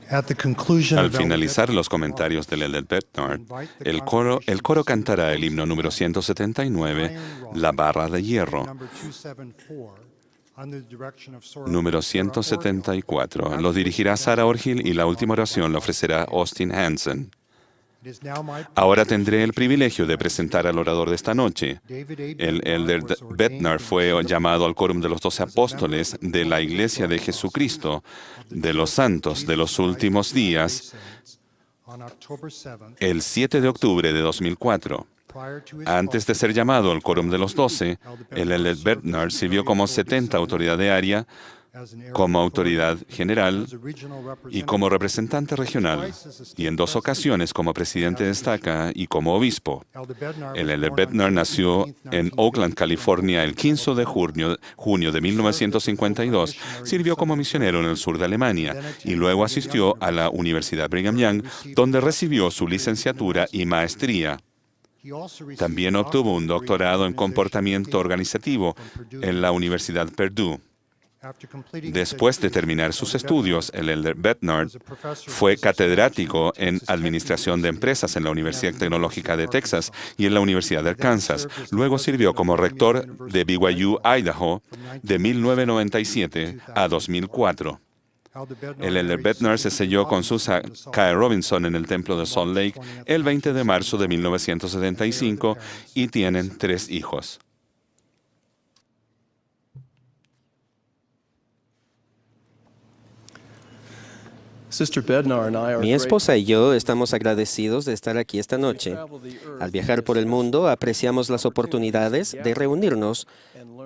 Al finalizar los comentarios del Elder Bednar, el coro cantará el himno número 179, La barra de hierro. Número 174. Lo dirigirá Sarah Orgil y la última oración lo ofrecerá Austin Hansen. Ahora tendré el privilegio de presentar al orador de esta noche. El Elder Bednar fue llamado al Quórum de los 12 Apóstoles de la Iglesia de Jesucristo de los Santos de los Últimos Días el 7 de octubre de 2004. Antes de ser llamado al Quórum de los 12, el Elder Bednar sirvió como 70 autoridad de área, como autoridad general y como representante regional, y en 2 ocasiones como presidente de estaca y como obispo. El Elder Bednar nació en Oakland, California, el 15 de junio de 1952. Sirvió como misionero en el sur de Alemania y luego asistió a la Universidad Brigham Young, donde recibió su licenciatura y maestría. También obtuvo un doctorado en comportamiento organizativo en la Universidad Purdue. Después de terminar sus estudios, el Elder Bednar fue catedrático en Administración de Empresas en la Universidad Tecnológica de Texas y en la Universidad de Arkansas. Luego sirvió como rector de BYU, Idaho, de 1997 a 2004. El Elder Bednar se selló con Susan K. Robinson en el Templo de Salt Lake el 20 de marzo de 1975 y tienen 3 hijos. Mi esposa y yo estamos agradecidos de estar aquí esta noche. Al viajar por el mundo, apreciamos las oportunidades de reunirnos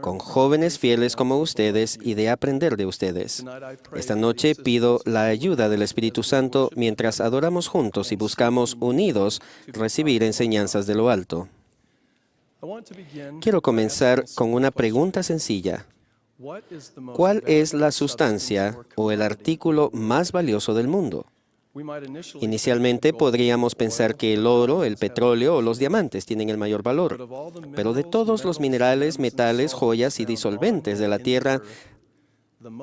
con jóvenes fieles como ustedes y de aprender de ustedes. Esta noche pido la ayuda del Espíritu Santo mientras adoramos juntos y buscamos unidos recibir enseñanzas de lo alto. Quiero comenzar con una pregunta sencilla. ¿Cuál es la sustancia o el artículo más valioso del mundo? Inicialmente podríamos pensar que el oro, el petróleo o los diamantes tienen el mayor valor. Pero de todos los minerales, metales, joyas y disolventes de la tierra,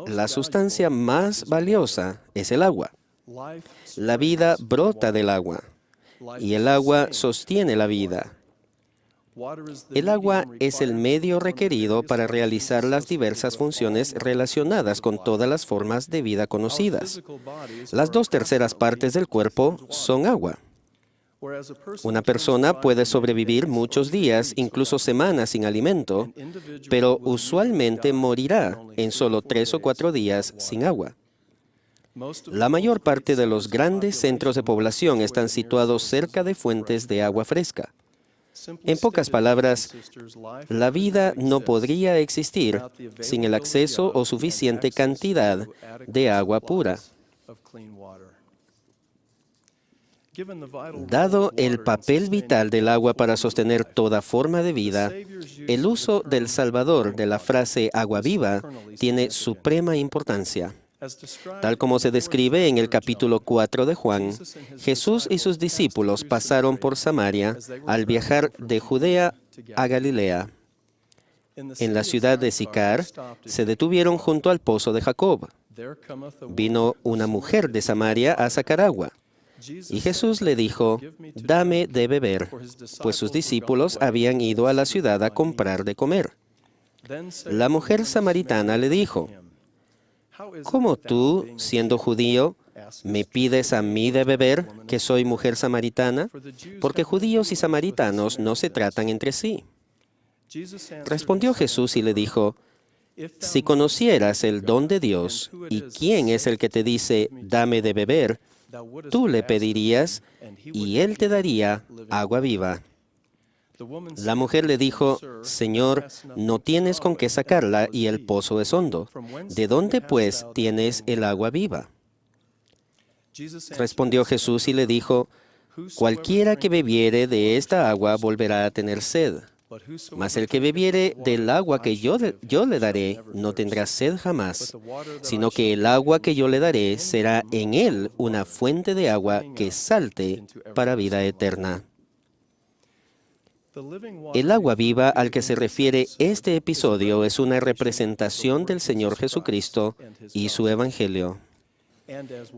la sustancia más valiosa es el agua. La vida brota del agua y el agua sostiene la vida. El agua es el medio requerido para realizar las diversas funciones relacionadas con todas las formas de vida conocidas. Las 2/3 partes del cuerpo son agua. Una persona puede sobrevivir muchos días, incluso semanas sin alimento, pero usualmente morirá en solo 3 o 4 días sin agua. La mayor parte de los grandes centros de población están situados cerca de fuentes de agua fresca. En pocas palabras, la vida no podría existir sin el acceso o suficiente cantidad de agua pura. Dado el papel vital del agua para sostener toda forma de vida, el uso del Salvador de la frase agua viva tiene suprema importancia. Tal como se describe en el capítulo 4 de Juan, Jesús y sus discípulos pasaron por Samaria al viajar de Judea a Galilea. En la ciudad de Sicar, se detuvieron junto al pozo de Jacob. Vino una mujer de Samaria a sacar agua. Y Jesús le dijo, «Dame de beber», pues sus discípulos habían ido a la ciudad a comprar de comer. La mujer samaritana le dijo, «¿Cómo tú, siendo judío, me pides a mí de beber, que soy mujer samaritana? Porque judíos y samaritanos no se tratan entre sí». Respondió Jesús y le dijo, «Si conocieras el don de Dios y quién es el que te dice, dame de beber, tú le pedirías y él te daría agua viva». La mujer le dijo, «Señor, no tienes con qué sacarla y el pozo es hondo. ¿De dónde, pues, tienes el agua viva?». Respondió Jesús y le dijo, «Cualquiera que bebiere de esta agua volverá a tener sed. Mas el que bebiere del agua que yo le daré no tendrá sed jamás, sino que el agua que yo le daré será en él una fuente de agua que salte para vida eterna». El agua viva al que se refiere este episodio es una representación del Señor Jesucristo y su Evangelio.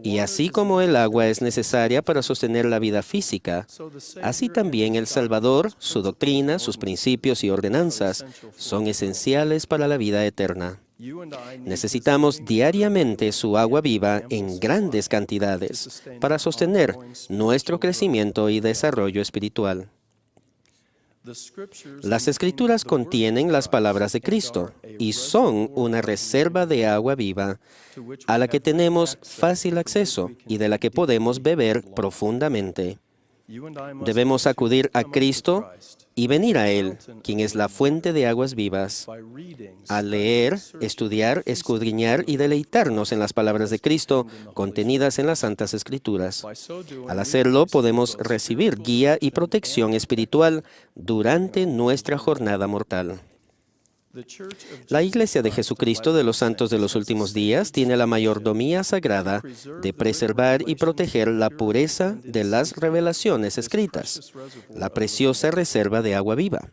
Y así como el agua es necesaria para sostener la vida física, así también el Salvador, su doctrina, sus principios y ordenanzas son esenciales para la vida eterna. Necesitamos diariamente su agua viva en grandes cantidades para sostener nuestro crecimiento y desarrollo espiritual. Las Escrituras contienen las palabras de Cristo y son una reserva de agua viva a la que tenemos fácil acceso y de la que podemos beber profundamente. Debemos acudir a Cristo y venir a Él, quien es la fuente de aguas vivas, a leer, estudiar, escudriñar y deleitarnos en las palabras de Cristo contenidas en las Santas Escrituras. Al hacerlo, podemos recibir guía y protección espiritual durante nuestra jornada mortal. La Iglesia de Jesucristo de los Santos de los Últimos Días tiene la mayordomía sagrada de preservar y proteger la pureza de las revelaciones escritas, la preciosa reserva de agua viva.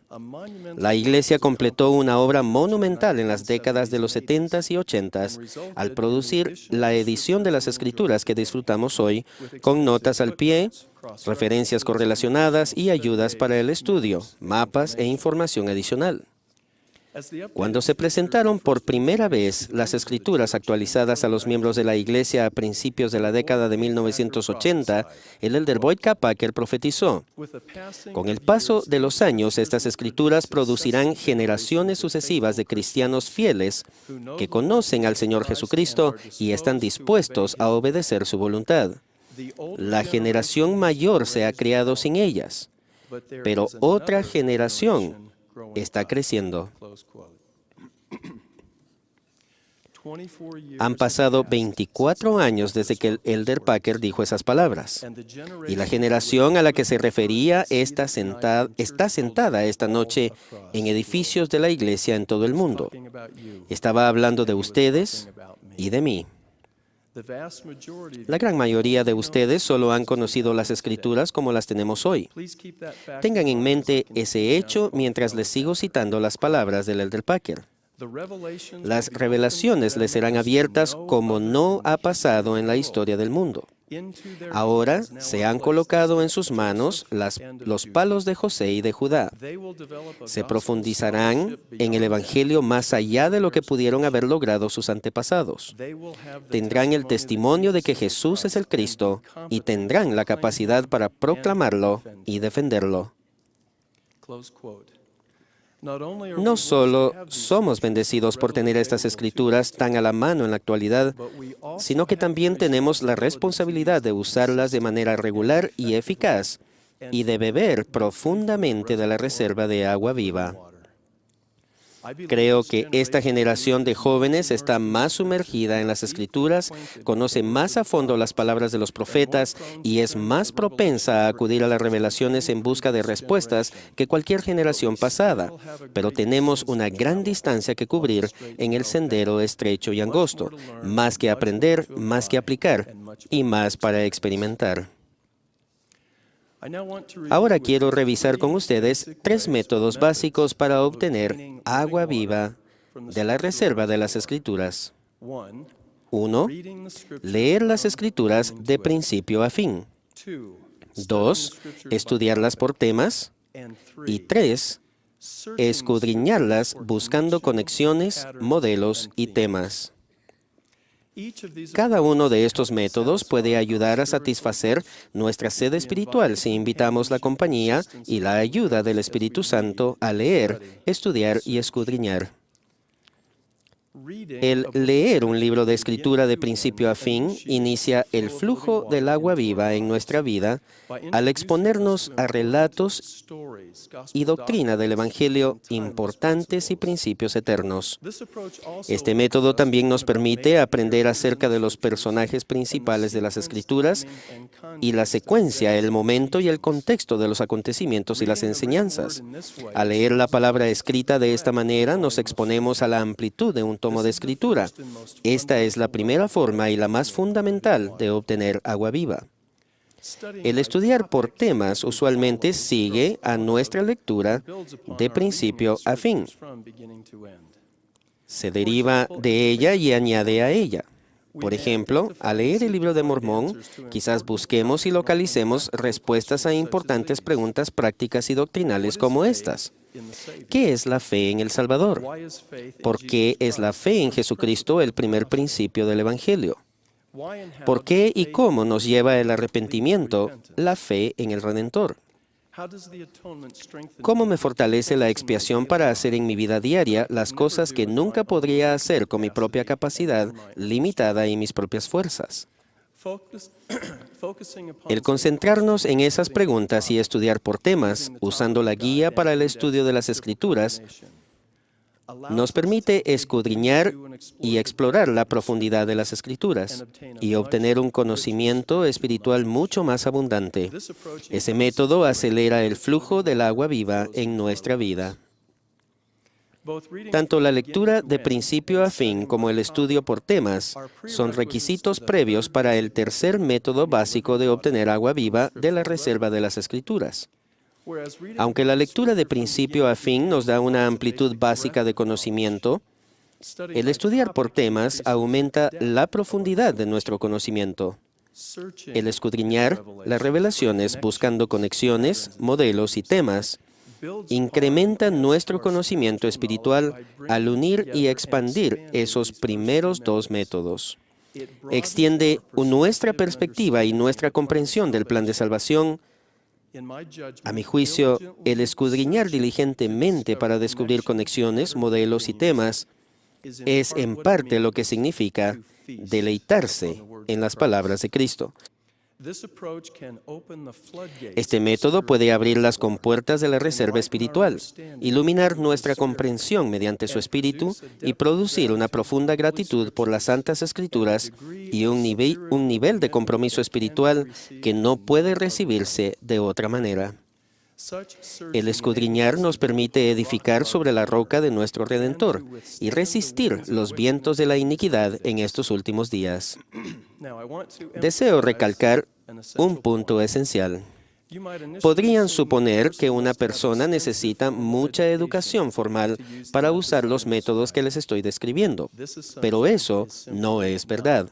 La Iglesia completó una obra monumental en las décadas de los 70s y 80s al producir la edición de las Escrituras que disfrutamos hoy, con notas al pie, referencias correlacionadas y ayudas para el estudio, mapas e información adicional. Cuando se presentaron por primera vez las Escrituras actualizadas a los miembros de la Iglesia a principios de la década de 1980, el elder Boyd K. Packer profetizó: con el paso de los años, estas Escrituras producirán generaciones sucesivas de cristianos fieles que conocen al Señor Jesucristo y están dispuestos a obedecer su voluntad. La generación mayor se ha criado sin ellas, pero otra generación está creciendo. Han pasado 24 años desde que el elder Packer dijo esas palabras, y la generación a la que se refería está sentada esta noche en edificios de la iglesia en todo el mundo. Estaba hablando de ustedes y de mí. La gran mayoría de ustedes solo han conocido las Escrituras como las tenemos hoy. Tengan en mente ese hecho mientras les sigo citando las palabras del elder Packer. Las revelaciones les serán abiertas como no ha pasado en la historia del mundo. Ahora se han colocado en sus manos los palos de José y de Judá. Se profundizarán en el Evangelio más allá de lo que pudieron haber logrado sus antepasados. Tendrán el testimonio de que Jesús es el Cristo y tendrán la capacidad para proclamarlo y defenderlo. No solo somos bendecidos por tener estas Escrituras tan a la mano en la actualidad, sino que también tenemos la responsabilidad de usarlas de manera regular y eficaz y de beber profundamente de la reserva de agua viva. Creo que esta generación de jóvenes está más sumergida en las Escrituras, conoce más a fondo las palabras de los profetas y es más propensa a acudir a las revelaciones en busca de respuestas que cualquier generación pasada. Pero tenemos una gran distancia que cubrir en el sendero estrecho y angosto, más que aprender, más que aplicar y más para experimentar. Ahora quiero revisar con ustedes 3 métodos básicos para obtener agua viva de la reserva de las Escrituras. 1. Leer las Escrituras de principio a fin. 2. Estudiarlas por temas. Y 3. Escudriñarlas buscando conexiones, modelos y temas. Cada uno de estos métodos puede ayudar a satisfacer nuestra sed espiritual si invitamos la compañía y la ayuda del Espíritu Santo a leer, estudiar y escudriñar. El leer un libro de escritura de principio a fin inicia el flujo del agua viva en nuestra vida al exponernos a relatos y doctrina del Evangelio importantes y principios eternos. Este método también nos permite aprender acerca de los personajes principales de las Escrituras y la secuencia, el momento y el contexto de los acontecimientos y las enseñanzas. Al leer la palabra escrita de esta manera, nos exponemos a la amplitud de un tomo de escritura. Esta es la primera forma y la más fundamental de obtener agua viva. El estudiar por temas usualmente sigue a nuestra lectura de principio a fin. Se deriva de ella y añade a ella. Por ejemplo, al leer el Libro de Mormón, quizás busquemos y localicemos respuestas a importantes preguntas prácticas y doctrinales como estas. ¿Qué es la fe en el Salvador? ¿Por qué es la fe en Jesucristo el primer principio del Evangelio? ¿Por qué y cómo nos lleva el arrepentimiento la fe en el Redentor? ¿Cómo me fortalece la expiación para hacer en mi vida diaria las cosas que nunca podría hacer con mi propia capacidad limitada y mis propias fuerzas? El concentrarnos en esas preguntas y estudiar por temas, usando la guía para el estudio de las Escrituras, nos permite escudriñar y explorar la profundidad de las Escrituras y obtener un conocimiento espiritual mucho más abundante. Ese método acelera el flujo del agua viva en nuestra vida. Tanto la lectura de principio a fin como el estudio por temas son requisitos previos para el tercer método básico de obtener agua viva de la reserva de las Escrituras. Aunque la lectura de principio a fin nos da una amplitud básica de conocimiento, el estudiar por temas aumenta la profundidad de nuestro conocimiento. El escudriñar las revelaciones buscando conexiones, modelos y temas incrementa nuestro conocimiento espiritual al unir y expandir esos primeros dos métodos. Extiende nuestra perspectiva y nuestra comprensión del plan de salvación. A mi juicio, el escudriñar diligentemente para descubrir conexiones, modelos y temas es en parte lo que significa deleitarse en las palabras de Cristo. Este método puede abrir las compuertas de la reserva espiritual, iluminar nuestra comprensión mediante su espíritu y producir una profunda gratitud por las Santas Escrituras y un nivel de compromiso espiritual que no puede recibirse de otra manera. El escudriñar nos permite edificar sobre la roca de nuestro Redentor y resistir los vientos de la iniquidad en estos últimos días. Deseo recalcar un punto esencial. Podrían suponer que una persona necesita mucha educación formal para usar los métodos que les estoy describiendo, pero eso no es verdad.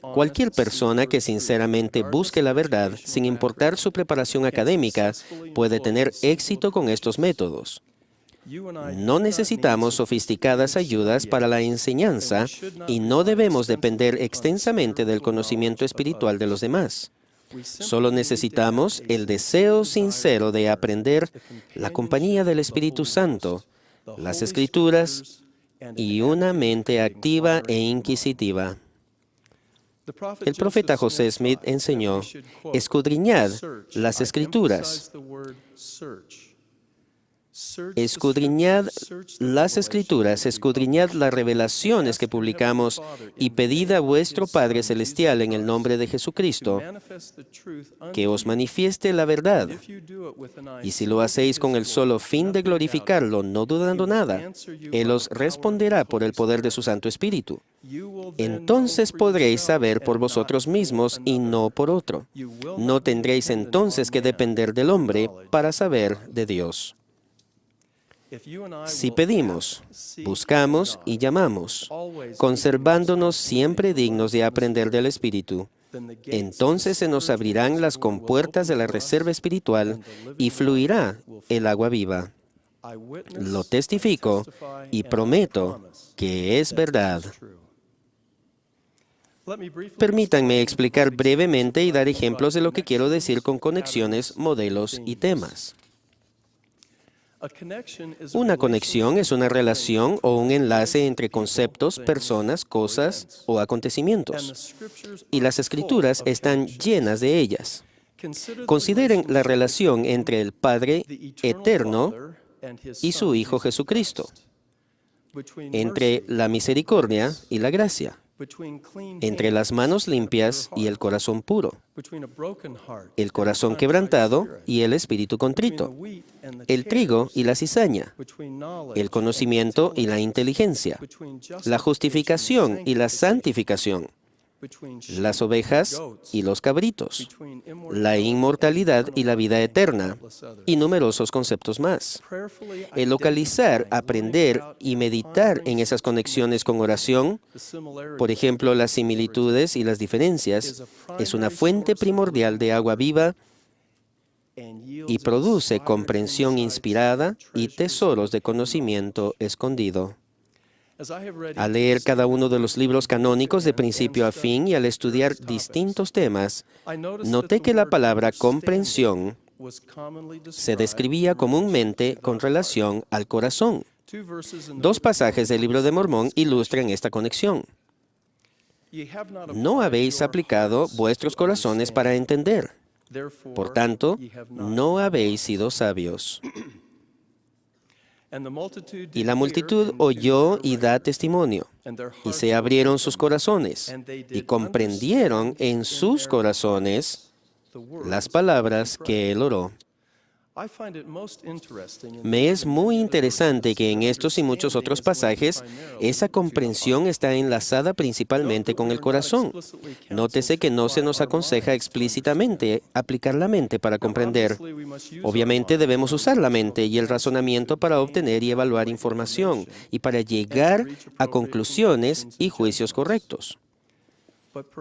Cualquier persona que sinceramente busque la verdad, sin importar su preparación académica, puede tener éxito con estos métodos. No necesitamos sofisticadas ayudas para la enseñanza y no debemos depender extensamente del conocimiento espiritual de los demás. Solo necesitamos el deseo sincero de aprender, la compañía del Espíritu Santo, las Escrituras y una mente activa e inquisitiva. El profeta José Smith enseñó: escudriñad las Escrituras. Escudriñad las Escrituras, escudriñad las revelaciones que publicamos y pedid a vuestro Padre Celestial en el nombre de Jesucristo que os manifieste la verdad. Y si lo hacéis con el solo fin de glorificarlo, no dudando nada, Él os responderá por el poder de su Santo Espíritu. Entonces podréis saber por vosotros mismos y no por otro. No tendréis entonces que depender del hombre para saber de Dios. Si pedimos, buscamos y llamamos, conservándonos siempre dignos de aprender del Espíritu, entonces se nos abrirán las compuertas de la reserva espiritual y fluirá el agua viva. Lo testifico y prometo que es verdad. Permítanme explicar brevemente y dar ejemplos de lo que quiero decir con conexiones, modelos y temas. Una conexión es una relación o un enlace entre conceptos, personas, cosas o acontecimientos, y las Escrituras están llenas de ellas. Consideren la relación entre el Padre eterno y su Hijo Jesucristo, entre la misericordia y la gracia, entre las manos limpias y el corazón puro, el corazón quebrantado y el espíritu contrito, el trigo y la cizaña, el conocimiento y la inteligencia, la justificación y la santificación, las ovejas y los cabritos, la inmortalidad y la vida eterna, y numerosos conceptos más. El localizar, aprender y meditar en esas conexiones con oración, por ejemplo, las similitudes y las diferencias, es una fuente primordial de agua viva y produce comprensión inspirada y tesoros de conocimiento escondido. Al leer cada uno de los libros canónicos de principio a fin y al estudiar distintos temas, noté que la palabra comprensión se describía comúnmente con relación al corazón. 2 pasajes del Libro de Mormón ilustran esta conexión. No habéis aplicado vuestros corazones para entender. Por tanto, no habéis sido sabios. Y la multitud oyó y da testimonio, y se abrieron sus corazones, y comprendieron en sus corazones las palabras que él oró. Me es muy interesante que en estos y muchos otros pasajes, esa comprensión está enlazada principalmente con el corazón. Nótese que no se nos aconseja explícitamente aplicar la mente para comprender. Obviamente debemos usar la mente y el razonamiento para obtener y evaluar información y para llegar a conclusiones y juicios correctos.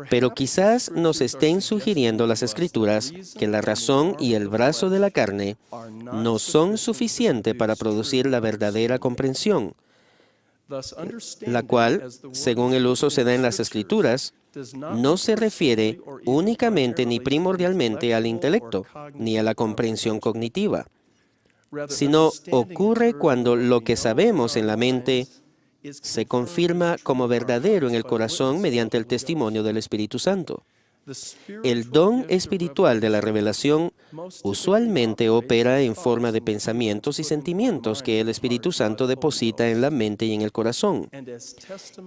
Pero quizás nos estén sugiriendo las Escrituras que la razón y el brazo de la carne no son suficientes para producir la verdadera comprensión, la cual, según el uso se da en las Escrituras, no se refiere únicamente ni primordialmente al intelecto, ni a la comprensión cognitiva, sino ocurre cuando lo que sabemos en la mente se confirma como verdadero en el corazón mediante el testimonio del Espíritu Santo. El don espiritual de la revelación usualmente opera en forma de pensamientos y sentimientos que el Espíritu Santo deposita en la mente y en el corazón.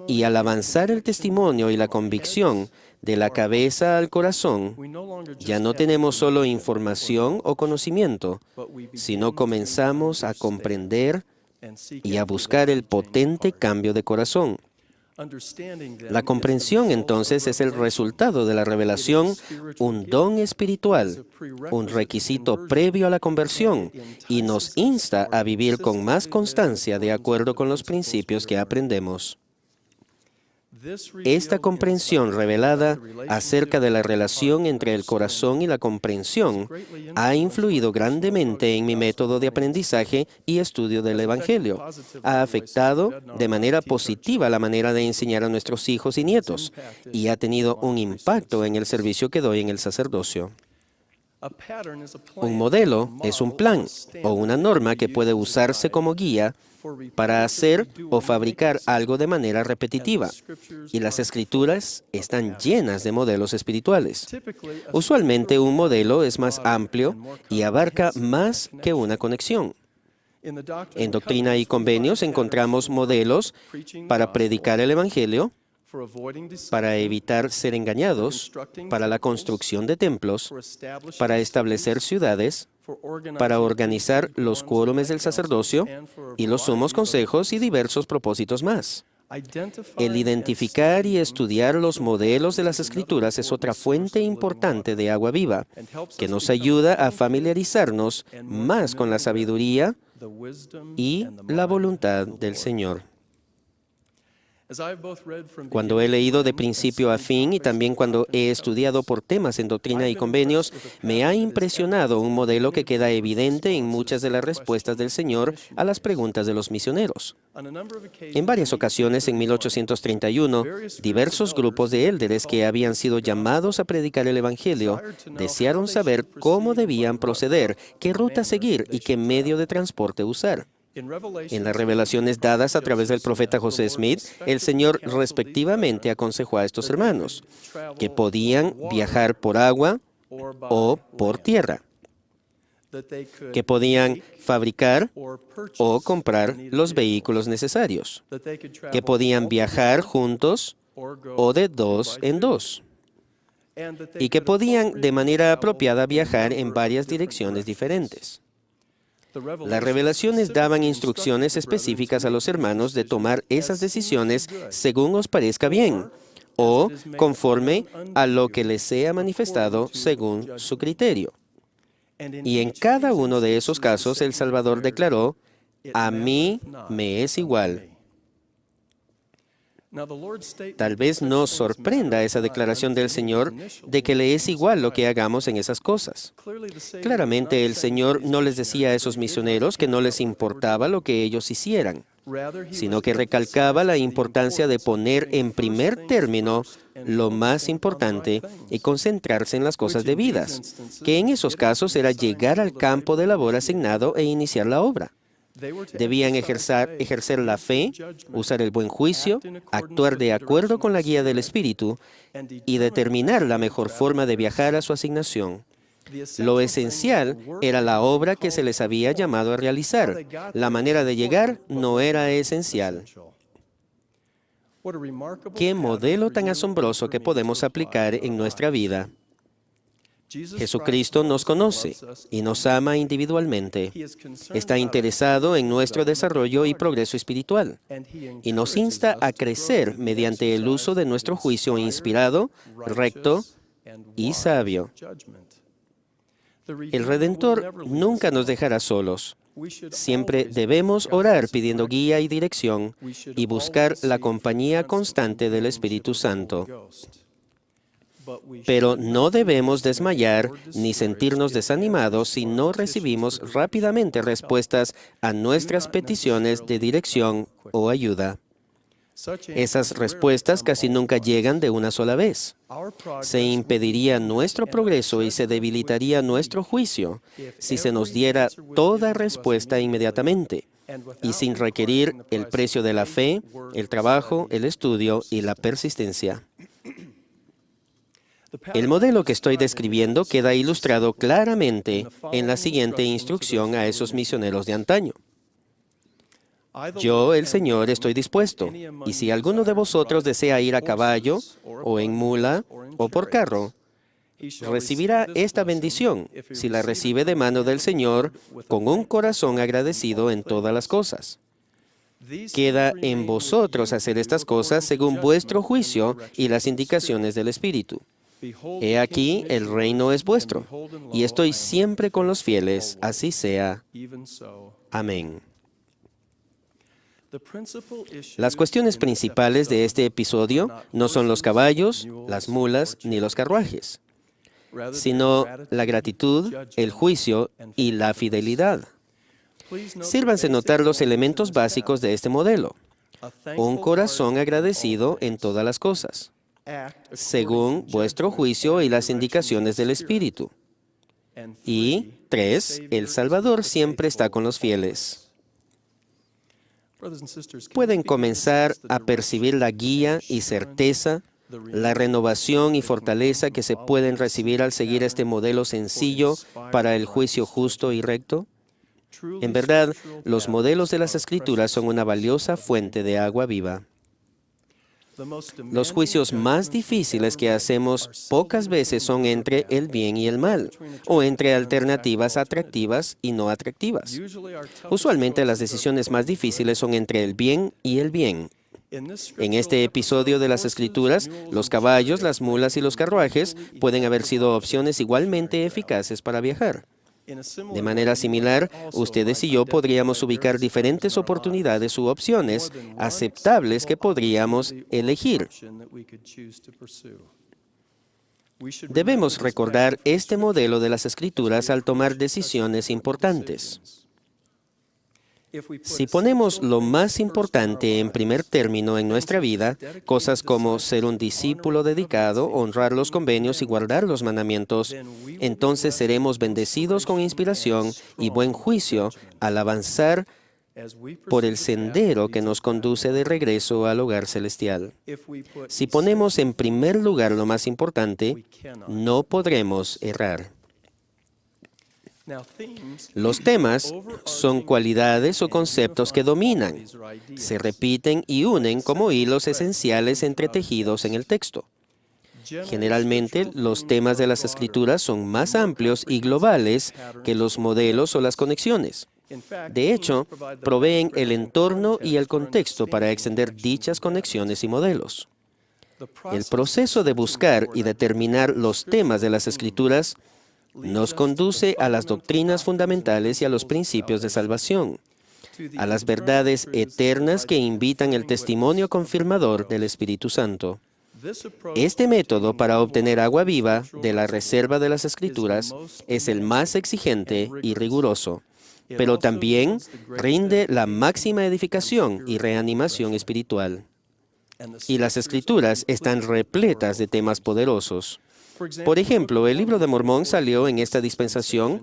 Y al avanzar el testimonio y la convicción de la cabeza al corazón, ya no tenemos solo información o conocimiento, sino comenzamos a comprender y a buscar el potente cambio de corazón. La comprensión, entonces, es el resultado de la revelación, un don espiritual, un requisito previo a la conversión, y nos insta a vivir con más constancia de acuerdo con los principios que aprendemos. Esta comprensión revelada acerca de la relación entre el corazón y la comprensión ha influido grandemente en mi método de aprendizaje y estudio del Evangelio. Ha afectado de manera positiva la manera de enseñar a nuestros hijos y nietos y ha tenido un impacto en el servicio que doy en el sacerdocio. Un modelo es un plan o una norma que puede usarse como guía para hacer o fabricar algo de manera repetitiva, y las Escrituras están llenas de modelos espirituales. Usualmente un modelo es más amplio y abarca más que una conexión. En Doctrina y Convenios encontramos modelos para predicar el Evangelio, para evitar ser engañados, para la construcción de templos, para establecer ciudades, para organizar los quórumes del sacerdocio y los sumos consejos y diversos propósitos más. El identificar y estudiar los modelos de las Escrituras es otra fuente importante de agua viva que nos ayuda a familiarizarnos más con la sabiduría y la voluntad del Señor. Cuando he leído de principio a fin y también cuando he estudiado por temas en Doctrina y Convenios, me ha impresionado un modelo que queda evidente en muchas de las respuestas del Señor a las preguntas de los misioneros. En varias ocasiones, en 1831, diversos grupos de élderes que habían sido llamados a predicar el Evangelio desearon saber cómo debían proceder, qué ruta seguir y qué medio de transporte usar. En las revelaciones dadas a través del profeta José Smith, el Señor respectivamente aconsejó a estos hermanos que podían viajar por agua o por tierra, que podían fabricar o comprar los vehículos necesarios, que podían viajar juntos o de dos en dos, y que podían de manera apropiada viajar en varias direcciones diferentes. Las revelaciones daban instrucciones específicas a los hermanos de tomar esas decisiones según os parezca bien, o conforme a lo que les sea manifestado según su criterio. Y en cada uno de esos casos el Salvador declaró, a mí me es igual. Tal vez nos sorprenda esa declaración del Señor de que le es igual lo que hagamos en esas cosas. Claramente el Señor no les decía a esos misioneros que no les importaba lo que ellos hicieran, sino que recalcaba la importancia de poner en primer término lo más importante y concentrarse en las cosas debidas, que en esos casos era llegar al campo de labor asignado e iniciar la obra. Debían ejercer la fe, usar el buen juicio, actuar de acuerdo con la guía del Espíritu y determinar la mejor forma de viajar a su asignación. Lo esencial era la obra que se les había llamado a realizar. La manera de llegar no era esencial. ¡Qué modelo tan asombroso que podemos aplicar en nuestra vida! Jesucristo nos conoce y nos ama individualmente. Está interesado en nuestro desarrollo y progreso espiritual y nos insta a crecer mediante el uso de nuestro juicio inspirado, recto y sabio. El Redentor nunca nos dejará solos. Siempre debemos orar pidiendo guía y dirección y buscar la compañía constante del Espíritu Santo. Pero no debemos desmayar ni sentirnos desanimados si no recibimos rápidamente respuestas a nuestras peticiones de dirección o ayuda. Esas respuestas casi nunca llegan de una sola vez. Se impediría nuestro progreso y se debilitaría nuestro juicio si se nos diera toda respuesta inmediatamente y sin requerir el precio de la fe, el trabajo, el estudio y la persistencia. El modelo que estoy describiendo queda ilustrado claramente en la siguiente instrucción a esos misioneros de antaño. Yo, el Señor, estoy dispuesto, y si alguno de vosotros desea ir a caballo, o en mula, o por carro, recibirá esta bendición, si la recibe de mano del Señor, con un corazón agradecido en todas las cosas. Queda en vosotros hacer estas cosas según vuestro juicio y las indicaciones del Espíritu. He aquí, el reino es vuestro, y estoy siempre con los fieles, así sea. Amén. Las cuestiones principales de este episodio no son los caballos, las mulas ni los carruajes, sino la gratitud, el juicio y la fidelidad. Sírvanse notar los elementos básicos de este modelo. Un corazón agradecido en todas las cosas, según vuestro juicio y las indicaciones del Espíritu. Y 3, el Salvador siempre está con los fieles. Pueden comenzar a percibir la guía y certeza, la renovación y fortaleza que se pueden recibir al seguir este modelo sencillo para el juicio justo y recto. En verdad, los modelos de las Escrituras son una valiosa fuente de agua viva. Los juicios más difíciles que hacemos pocas veces son entre el bien y el mal, o entre alternativas atractivas y no atractivas. Usualmente las decisiones más difíciles son entre el bien y el bien. En este episodio de las Escrituras, los caballos, las mulas y los carruajes pueden haber sido opciones igualmente eficaces para viajar. De manera similar, ustedes y yo podríamos ubicar diferentes oportunidades u opciones aceptables que podríamos elegir. Debemos recordar este modelo de las Escrituras al tomar decisiones importantes. Si ponemos lo más importante en primer término en nuestra vida, cosas como ser un discípulo dedicado, honrar los convenios y guardar los mandamientos, entonces seremos bendecidos con inspiración y buen juicio al avanzar por el sendero que nos conduce de regreso al hogar celestial. Si ponemos en primer lugar lo más importante, no podremos errar. Los temas son cualidades o conceptos que dominan, se repiten y unen como hilos esenciales entretejidos en el texto. Generalmente, los temas de las Escrituras son más amplios y globales que los modelos o las conexiones. De hecho, proveen el entorno y el contexto para extender dichas conexiones y modelos. El proceso de buscar y determinar los temas de las Escrituras nos conduce a las doctrinas fundamentales y a los principios de salvación, a las verdades eternas que invitan el testimonio confirmador del Espíritu Santo. Este método para obtener agua viva de la reserva de las Escrituras es el más exigente y riguroso, pero también rinde la máxima edificación y reanimación espiritual. Y las Escrituras están repletas de temas poderosos. Por ejemplo, el Libro de Mormón salió en esta dispensación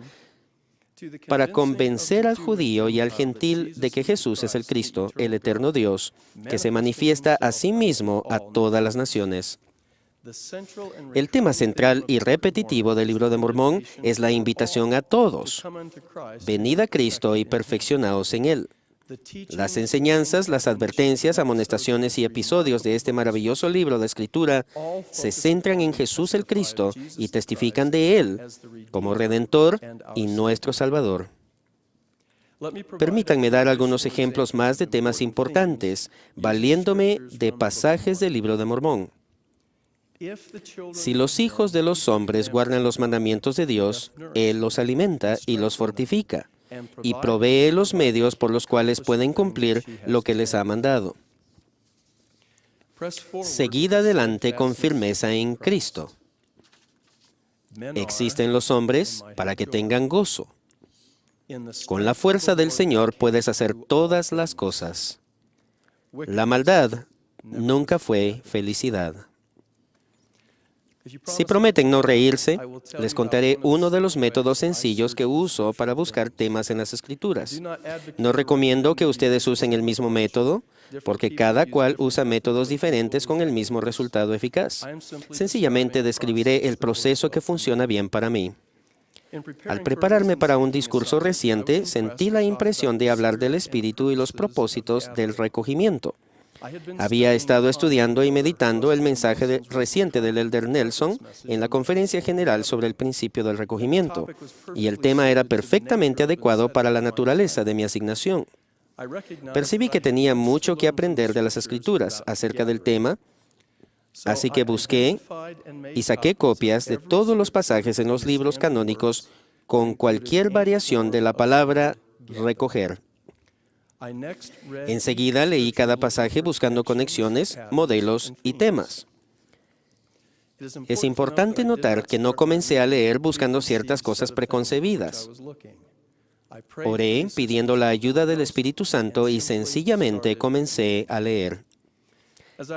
para convencer al judío y al gentil de que Jesús es el Cristo, el eterno Dios, que se manifiesta a sí mismo a todas las naciones. El tema central y repetitivo del Libro de Mormón es la invitación a todos. Venid a Cristo y perfeccionaos en Él. Las enseñanzas, las advertencias, amonestaciones y episodios de este maravilloso libro de Escritura se centran en Jesús el Cristo y testifican de Él como Redentor y nuestro Salvador. Permítanme dar algunos ejemplos más de temas importantes, valiéndome de pasajes del Libro de Mormón. Si los hijos de los hombres guardan los mandamientos de Dios, Él los alimenta y los fortifica, y provee los medios por los cuales pueden cumplir lo que les ha mandado. Seguid adelante con firmeza en Cristo. Existen los hombres para que tengan gozo. Con la fuerza del Señor puedes hacer todas las cosas. La maldad nunca fue felicidad. Si prometen no reírse, les contaré uno de los métodos sencillos que uso para buscar temas en las Escrituras. No recomiendo que ustedes usen el mismo método, porque cada cual usa métodos diferentes con el mismo resultado eficaz. Sencillamente describiré el proceso que funciona bien para mí. Al prepararme para un discurso reciente, sentí la impresión de hablar del espíritu y los propósitos del recogimiento. Había estado estudiando y meditando el mensaje reciente del Elder Nelson en la Conferencia General sobre el principio del recogimiento, y el tema era perfectamente adecuado para la naturaleza de mi asignación. Percibí que tenía mucho que aprender de las Escrituras acerca del tema, así que busqué y saqué copias de todos los pasajes en los libros canónicos con cualquier variación de la palabra recoger. Enseguida leí cada pasaje buscando conexiones, modelos y temas. Es importante notar que no comencé a leer buscando ciertas cosas preconcebidas. Oré pidiendo la ayuda del Espíritu Santo y sencillamente comencé a leer.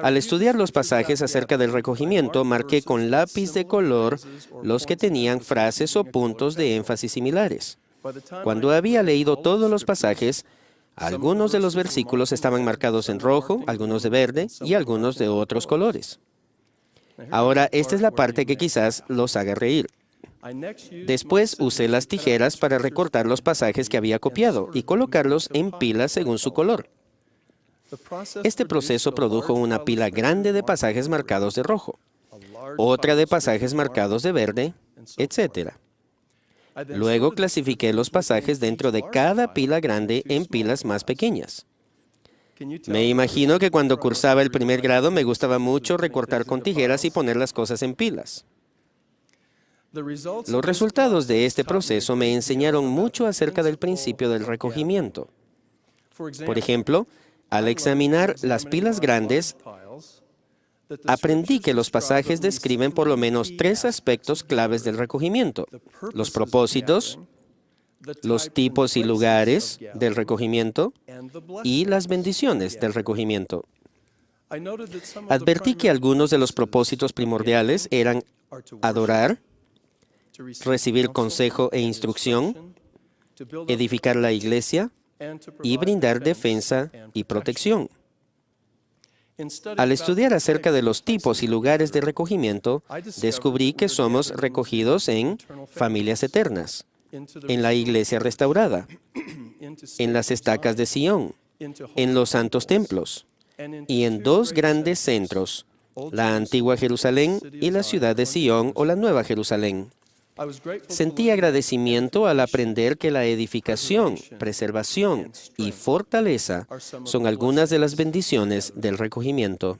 Al estudiar los pasajes acerca del recogimiento, marqué con lápiz de color los que tenían frases o puntos de énfasis similares. Cuando había leído todos los pasajes, algunos de los versículos estaban marcados en rojo, algunos de verde y algunos de otros colores. Ahora, esta es la parte que quizás los haga reír. Después usé las tijeras para recortar los pasajes que había copiado y colocarlos en pilas según su color. Este proceso produjo una pila grande de pasajes marcados de rojo, otra de pasajes marcados de verde, etc. Luego clasifiqué los pasajes dentro de cada pila grande en pilas más pequeñas. Me imagino que cuando cursaba el primer grado me gustaba mucho recortar con tijeras y poner las cosas en pilas. Los resultados de este proceso me enseñaron mucho acerca del principio del recogimiento. Por ejemplo, al examinar las pilas grandes, aprendí que los pasajes describen por lo menos 3 aspectos claves del recogimiento: los propósitos, los tipos y lugares del recogimiento y las bendiciones del recogimiento. Advertí que algunos de los propósitos primordiales eran adorar, recibir consejo e instrucción, edificar la iglesia y brindar defensa y protección. Al estudiar acerca de los tipos y lugares de recogimiento, descubrí que somos recogidos en familias eternas, en la iglesia restaurada, en las estacas de Sión, en los santos templos y en 2 grandes centros, la antigua Jerusalén y la ciudad de Sión o la nueva Jerusalén. Sentí agradecimiento al aprender que la edificación, preservación y fortaleza son algunas de las bendiciones del recogimiento.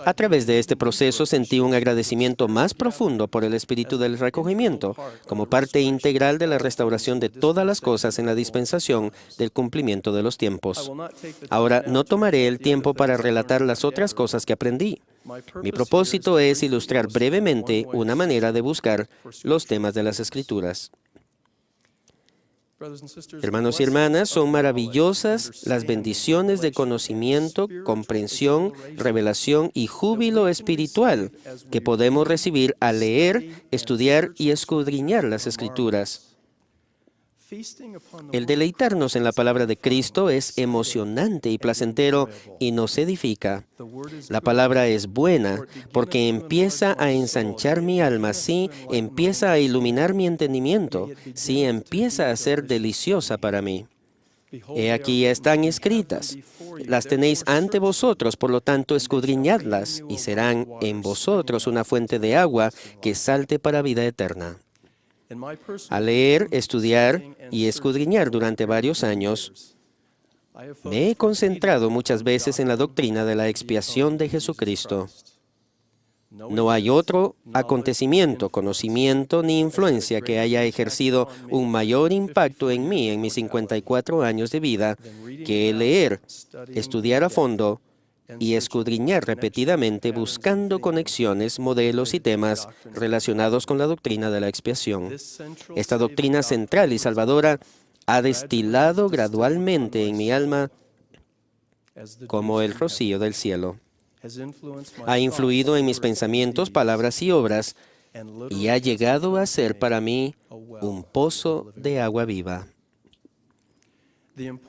A través de este proceso sentí un agradecimiento más profundo por el espíritu del recogimiento, como parte integral de la restauración de todas las cosas en la dispensación del cumplimiento de los tiempos. Ahora, no tomaré el tiempo para relatar las otras cosas que aprendí. Mi propósito es ilustrar brevemente una manera de buscar los temas de las Escrituras. Hermanos y hermanas, son maravillosas las bendiciones de conocimiento, comprensión, revelación y júbilo espiritual que podemos recibir al leer, estudiar y escudriñar las Escrituras. El deleitarnos en la palabra de Cristo es emocionante y placentero y nos edifica. La palabra es buena porque empieza a ensanchar mi alma, sí, empieza a iluminar mi entendimiento, sí, empieza a ser deliciosa para mí. He aquí están escritas. Las tenéis ante vosotros, por lo tanto escudriñadlas, y serán en vosotros una fuente de agua que salte para vida eterna. Al leer, estudiar y escudriñar durante varios años, me he concentrado muchas veces en la doctrina de la expiación de Jesucristo. No hay otro acontecimiento, conocimiento ni influencia que haya ejercido un mayor impacto en mí en mis 54 años de vida que el leer, estudiar a fondo y escudriñar repetidamente buscando conexiones, modelos y temas relacionados con la doctrina de la expiación. Esta doctrina central y salvadora ha destilado gradualmente en mi alma como el rocío del cielo. Ha influido en mis pensamientos, palabras y obras y ha llegado a ser para mí un pozo de agua viva.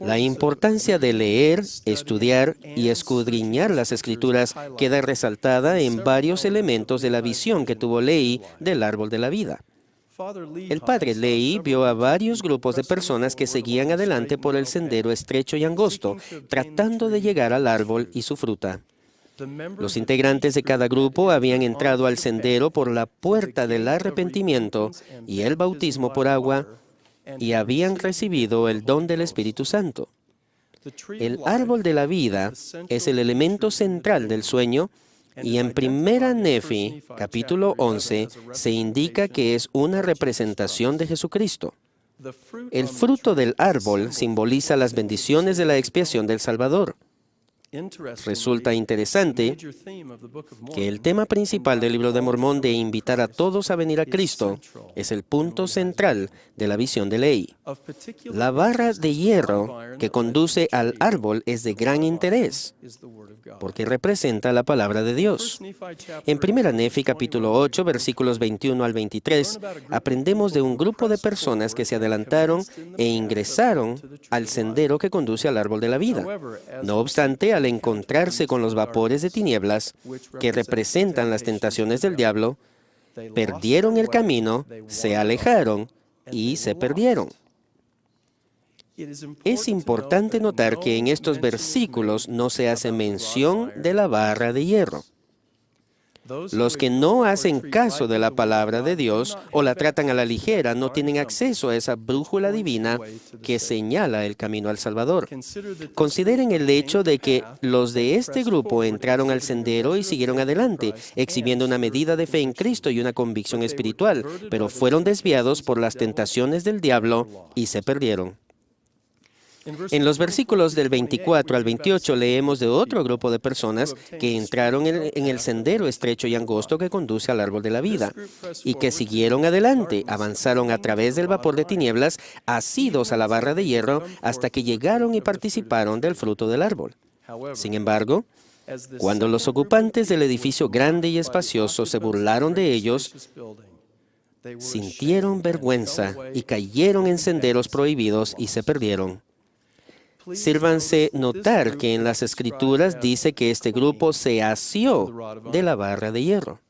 La importancia de leer, estudiar y escudriñar las Escrituras queda resaltada en varios elementos de la visión que tuvo Lehi del árbol de la vida. El padre Lehi vio a varios grupos de personas que seguían adelante por el sendero estrecho y angosto, tratando de llegar al árbol y su fruta. Los integrantes de cada grupo habían entrado al sendero por la puerta del arrepentimiento y el bautismo por agua, y habían recibido el don del Espíritu Santo. El árbol de la vida es el elemento central del sueño, y en Primera Nefi, capítulo 11, se indica que es una representación de Jesucristo. El fruto del árbol simboliza las bendiciones de la expiación del Salvador. Resulta interesante que el tema principal del libro de Mormón de invitar a todos a venir a Cristo es el punto central de la visión de Lehi. La barra de hierro que conduce al árbol es de gran interés porque representa la palabra de Dios. En 1 Nefi capítulo 8, versículos 21 al 23, aprendemos de un grupo de personas que se adelantaron e ingresaron al sendero que conduce al árbol de la vida. No obstante, al encontrarse con los vapores de tinieblas, que representan las tentaciones del diablo, perdieron el camino, se alejaron y se perdieron. Es importante notar que en estos versículos no se hace mención de la barra de hierro. Los que no hacen caso de la palabra de Dios o la tratan a la ligera no tienen acceso a esa brújula divina que señala el camino al Salvador. Consideren el hecho de que los de este grupo entraron al sendero y siguieron adelante, exhibiendo una medida de fe en Cristo y una convicción espiritual, pero fueron desviados por las tentaciones del diablo y se perdieron. En los versículos del 24 al 28 leemos de otro grupo de personas que entraron en el sendero estrecho y angosto que conduce al árbol de la vida y que siguieron adelante, avanzaron a través del vapor de tinieblas, asidos a la barra de hierro, hasta que llegaron y participaron del fruto del árbol. Sin embargo, cuando los ocupantes del edificio grande y espacioso se burlaron de ellos, sintieron vergüenza y cayeron en senderos prohibidos y se perdieron. Sírvanse notar que en las Escrituras dice que este grupo se asió de la barra de hierro.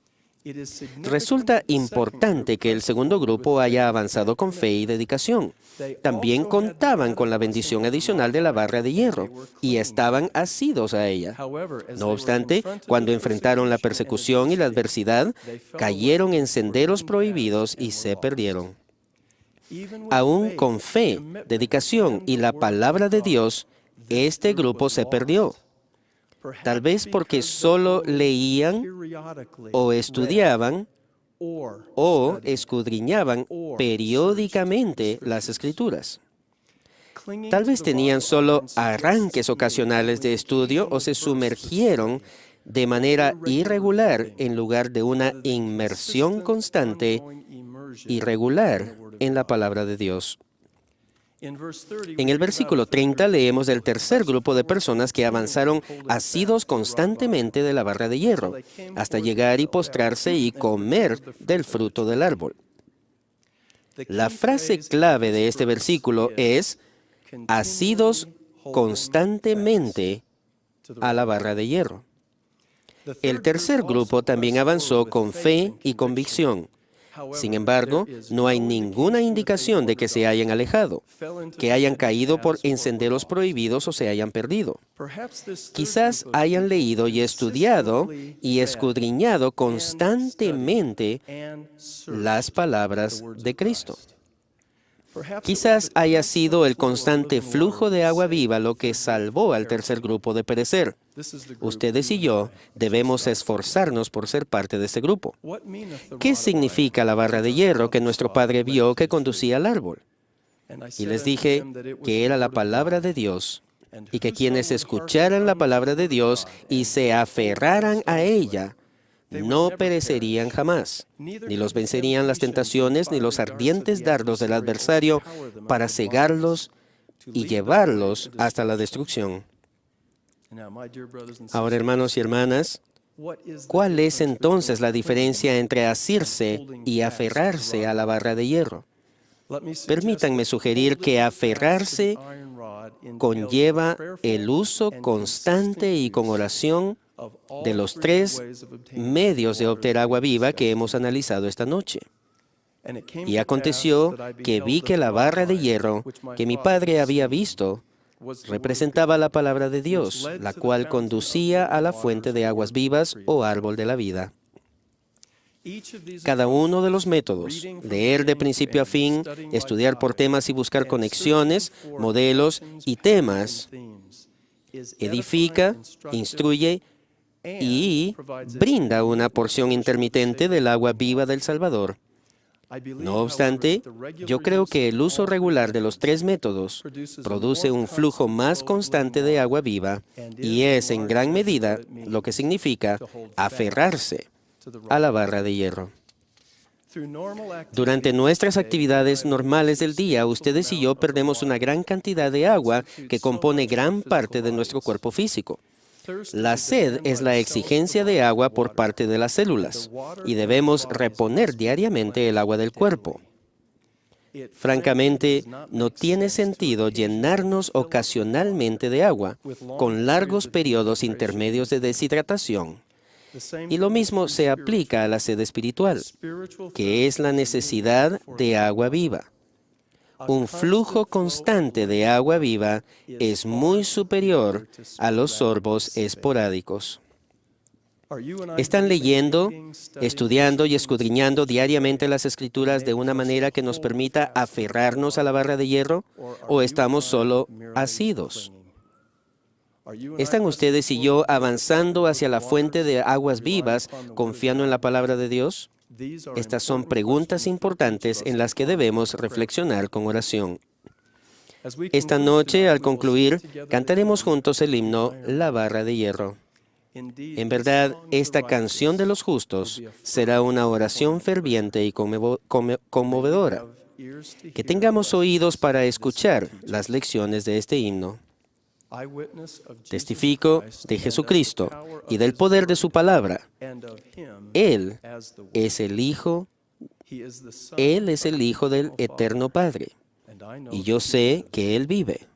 Resulta importante que el segundo grupo haya avanzado con fe y dedicación. También contaban con la bendición adicional de la barra de hierro y estaban asidos a ella. No obstante, cuando enfrentaron la persecución y la adversidad, cayeron en senderos prohibidos y se perdieron. Aún con fe, dedicación y la palabra de Dios, este grupo se perdió. tal vez porque solo leían o estudiaban o escudriñaban periódicamente las Escrituras. Tal vez tenían solo arranques ocasionales de estudio o se sumergieron de manera irregular en lugar de una inmersión constante y regular en la palabra de Dios. En el versículo 30 leemos del tercer grupo de personas que avanzaron asidos constantemente de la barra de hierro, hasta llegar y postrarse y comer del fruto del árbol. La frase clave de este versículo es asidos constantemente a la barra de hierro. El tercer grupo también avanzó con fe y convicción. Sin embargo, no hay ninguna indicación de que se hayan alejado, que hayan caído en senderos prohibidos o se hayan perdido. Quizás hayan leído y estudiado y escudriñado constantemente las palabras de Cristo. Quizás haya sido el constante flujo de agua viva lo que salvó al tercer grupo de perecer. Ustedes y yo debemos esforzarnos por ser parte de este grupo. ¿Qué significa la barra de hierro que nuestro padre vio que conducía al árbol? Y les dije que era la palabra de Dios y que quienes escucharan la palabra de Dios y se aferraran a ella, no perecerían jamás, ni los vencerían las tentaciones ni los ardientes dardos del adversario para cegarlos y llevarlos hasta la destrucción. Ahora, hermanos y hermanas, ¿cuál es entonces la diferencia entre asirse y aferrarse a la barra de hierro? Permítanme sugerir que aferrarse conlleva el uso constante y con oración de los tres medios de obtener agua viva que hemos analizado esta noche. Y aconteció que vi que la barra de hierro que mi padre había visto representaba la palabra de Dios, la cual conducía a la fuente de aguas vivas o árbol de la vida. Cada uno de los métodos, leer de principio a fin, estudiar por temas y buscar conexiones, modelos y temas, edifica, instruye y brinda una porción intermitente del agua viva del Salvador. No obstante, yo creo que el uso regular de los tres métodos produce un flujo más constante de agua viva y es en gran medida lo que significa aferrarse a la barra de hierro. Durante nuestras actividades normales del día, ustedes y yo perdemos una gran cantidad de agua que compone gran parte de nuestro cuerpo físico. La sed es la exigencia de agua por parte de las células y debemos reponer diariamente el agua del cuerpo. Francamente, no tiene sentido llenarnos ocasionalmente de agua con largos periodos intermedios de deshidratación. Y lo mismo se aplica a la sed espiritual, que es la necesidad de agua viva. Un flujo constante de agua viva es muy superior a los sorbos esporádicos. ¿Están leyendo, estudiando y escudriñando diariamente las Escrituras de una manera que nos permita aferrarnos a la barra de hierro? ¿O estamos solo asidos? ¿Están ustedes y yo avanzando hacia la fuente de aguas vivas, confiando en la palabra de Dios? Estas son preguntas importantes en las que debemos reflexionar con oración. Esta noche, al concluir, cantaremos juntos el himno La barra de hierro. En verdad, esta canción de los justos será una oración ferviente y conmovedora. Que tengamos oídos para escuchar las lecciones de este himno. Testifico de Jesucristo y del poder de su palabra. Él es el Hijo del Eterno Padre, y yo sé que Él vive.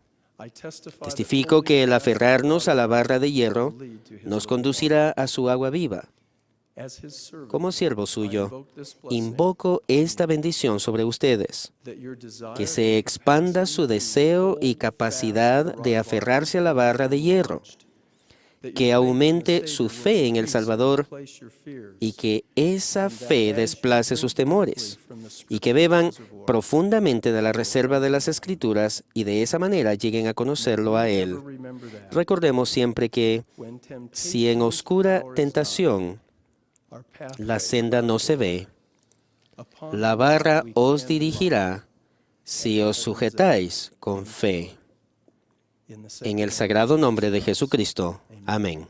Testifico que el aferrarnos a la barra de hierro nos conducirá a su agua viva. Como siervo suyo, invoco esta bendición sobre ustedes, que se expanda su deseo y capacidad de aferrarse a la barra de hierro, que aumente su fe en el Salvador y que esa fe desplace sus temores y que beban profundamente de la reserva de las Escrituras y de esa manera lleguen a conocerlo a Él. Recordemos siempre que si en oscura tentación la senda no se ve, la barra os dirigirá si os sujetáis con fe. En el sagrado nombre de Jesucristo. Amén.